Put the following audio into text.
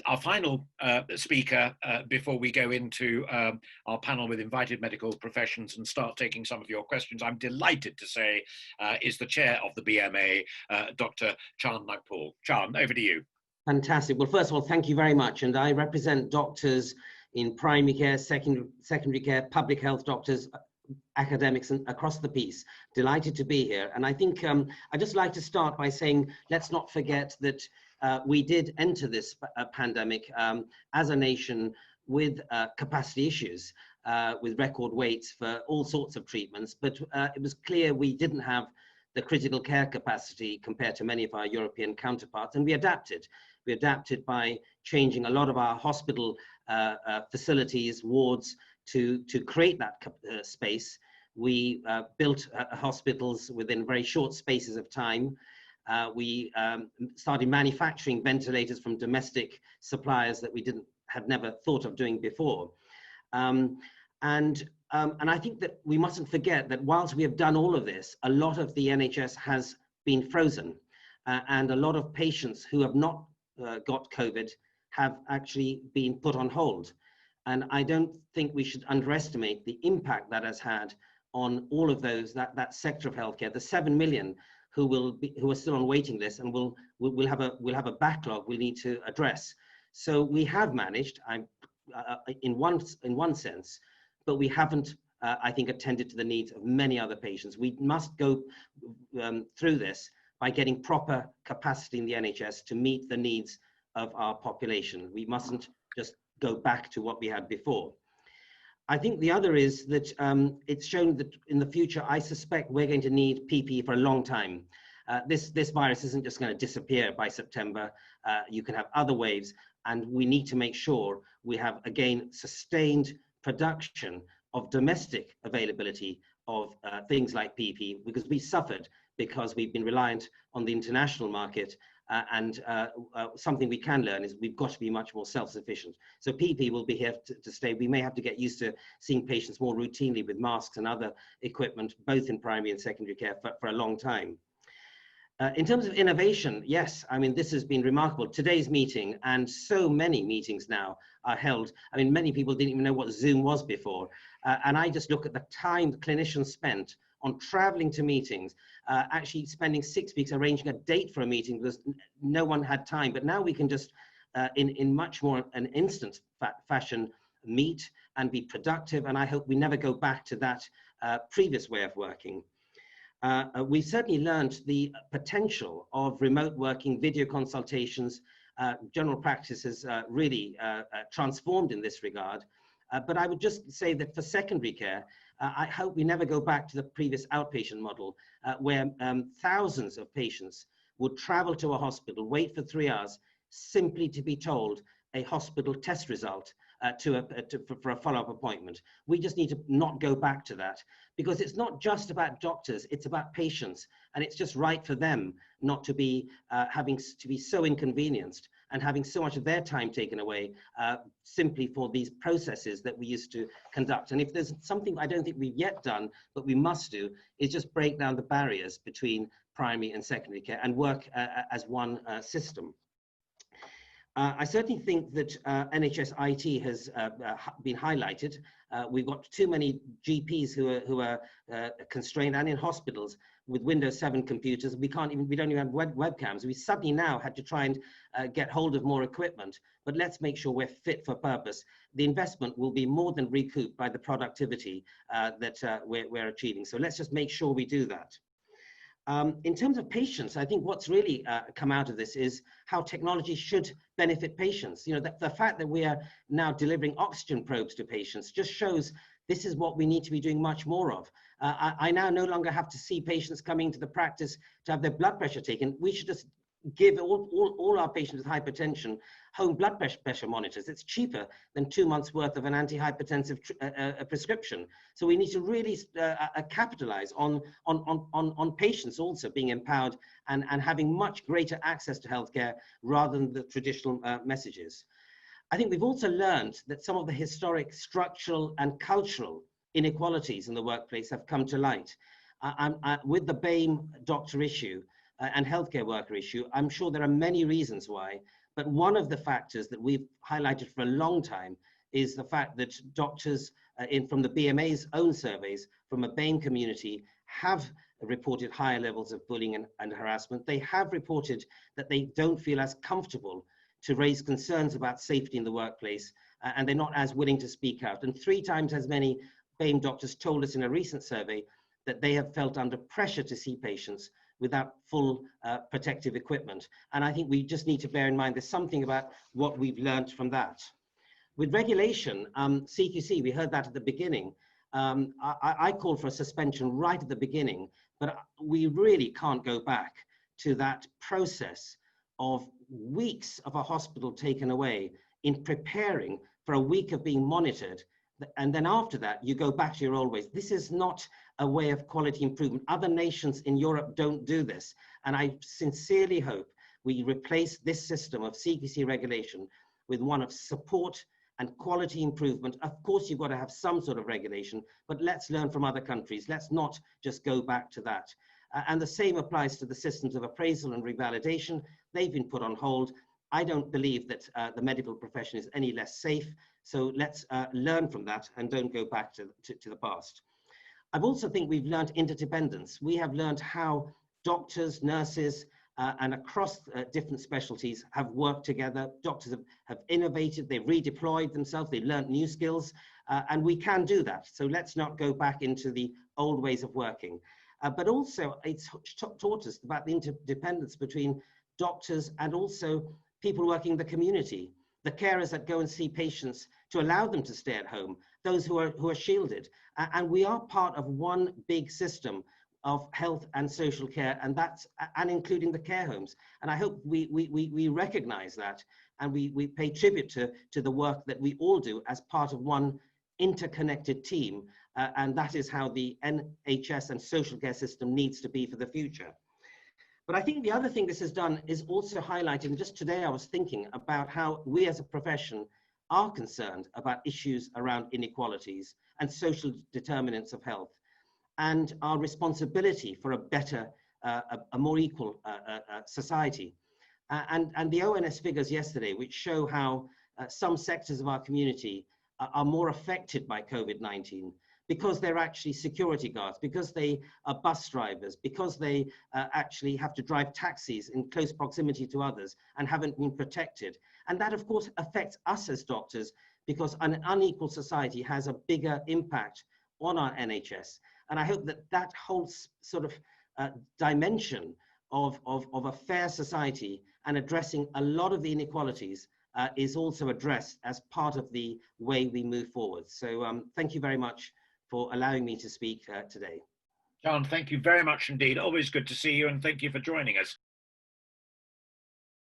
Our final speaker, before we go into our panel with invited medical professions and start taking some of your questions, I'm delighted to say is the chair of the BMA, Dr. Chaand Nagpaul. Chaand, over to you. Fantastic. Well, first of all, thank you very much. And I represent doctors in primary care, secondary care, public health doctors, academics, and across the piece. Delighted to be here. And I think I'd just like to start by saying, let's not forget that we did enter this pandemic as a nation with capacity issues, with record waits for all sorts of treatments. But it was clear we didn't have the critical care capacity compared to many of our European counterparts, and we adapted. We adapted by changing a lot of our hospital facilities, wards, to create that space. We built hospitals within very short spaces of time. We started manufacturing ventilators from domestic suppliers that we had never thought of doing before. And I think that we mustn't forget that whilst we have done all of this, a lot of the NHS has been frozen, and a lot of patients who have not got COVID have actually been put on hold. And I don't think we should underestimate the impact that has had on all of those, that sector of healthcare, the 7 million who are still on waiting lists, and we'll have a backlog we need to address. So we have managed, in one sense, but we haven't, I think, attended to the needs of many other patients. We must go through this by getting proper capacity in the NHS to meet the needs of our population. We mustn't just go back to what we had before. I think the other is that it's shown that in the future, I suspect we're going to need PPE for a long time. This virus isn't just going to disappear by September. You can have other waves, and we need to make sure we have, again, sustained production of domestic availability of things like PPE, because we suffered because we've been reliant on the international market. And something we can learn is we've got to be much more self-sufficient. So PPE will be here to stay. We may have to get used to seeing patients more routinely with masks and other equipment, both in primary and secondary care, for a long time. In terms of innovation, yes, I mean, this has been remarkable. Today's meeting, and so many meetings now are held. I mean, many people didn't even know what Zoom was before. And I just look at the time clinicians spent on traveling to meetings, actually spending 6 weeks arranging a date for a meeting because no one had time. But now we can just, in much more an instant fashion, meet and be productive. And I hope we never go back to that previous way of working. We've certainly learned the potential of remote working, video consultations. General practice has really transformed in this regard. But I would just say that for secondary care, I hope we never go back to the previous outpatient model where thousands of patients would travel to a hospital, wait for 3 hours, simply to be told a hospital test result for a follow-up appointment. We just need to not go back to that, because it's not just about doctors, it's about patients, and it's just right for them not to be having to be so inconvenienced and having so much of their time taken away simply for these processes that we used to conduct. And if there's something I don't think we've yet done, but we must do, is just break down the barriers between primary and secondary care and work as one system. I certainly think that NHS IT has been highlighted. We've got too many GPs who are constrained, and in hospitals with Windows 7 computers. We don't even have webcams. We suddenly now had to try and get hold of more equipment, but let's make sure we're fit for purpose. The investment will be more than recouped by the productivity that we're achieving. So let's just make sure we do that. In terms of patients, I think what's really come out of this is how technology should benefit patients. You know, the fact that we are now delivering oxygen probes to patients just shows this is what we need to be doing much more of. I now no longer have to see patients coming to the practice to have their blood pressure taken. We should just give all our patients with hypertension home blood pressure monitors. It's cheaper than 2 months worth of an antihypertensive prescription. So we need to really capitalize on patients also being empowered and having much greater access to healthcare rather than the traditional messages. I think we've also learned that some of the historic structural and cultural inequalities in the workplace have come to light. With the BAME doctor issue and healthcare worker issue, I'm sure there are many reasons why, But one of the factors that we've highlighted for a long time is the fact that doctors from the BMA's own surveys from a BAME community have reported higher levels of bullying and harassment. They have reported that they don't feel as comfortable to raise concerns about safety in the workplace, and they're not as willing to speak out. And 3 times as many BAME doctors told us in a recent survey that they have felt under pressure to see patients without full protective equipment. And I think we just need to bear in mind there's something about what we've learned from that. With regulation, CQC, we heard that at the beginning. I called for a suspension right at the beginning, but we really can't go back to that process of weeks of a hospital taken away in preparing for a week of being monitored. And then after that, you go back to your old ways. This is not a way of quality improvement. Other nations in Europe don't do this. And I sincerely hope we replace this system of CQC regulation with one of support and quality improvement. Of course, you've got to have some sort of regulation, but let's learn from other countries. Let's not just go back to that. And the same applies to the systems of appraisal and revalidation. They've been put on hold. I don't believe that the medical profession is any less safe. So let's learn from that and don't go back to the past. I also think we've learned interdependence. We have learned how doctors, nurses, and across different specialties have worked together. Doctors have innovated, they've redeployed themselves, they've learned new skills, and we can do that. So let's not go back into the old ways of working. But also it's taught us about the interdependence between doctors and also people working in the community, the carers that go and see patients to allow them to stay at home, those who are shielded. And we are part of one big system of health and social care, and including the care homes. And I hope we recognize that, and we pay tribute to the work that we all do as part of one interconnected team. And that is how the NHS and social care system needs to be for the future. But I think the other thing this has done is also highlighted, and just today I was thinking about how we as a profession are concerned about issues around inequalities and social determinants of health, and our responsibility for a better, a more equal society. And the ONS figures yesterday, which show how some sectors of our community are more affected by COVID-19 because they're actually security guards, because they are bus drivers, because they actually have to drive taxis in close proximity to others and haven't been protected. And that, of course, affects us as doctors, because an unequal society has a bigger impact on our NHS. And I hope that that whole sort of dimension of a fair society and addressing a lot of the inequalities is also addressed as part of the way we move forward. So thank you very much for allowing me to speak today. Chaand, thank you very much indeed. Always good to see you, and thank you for joining us.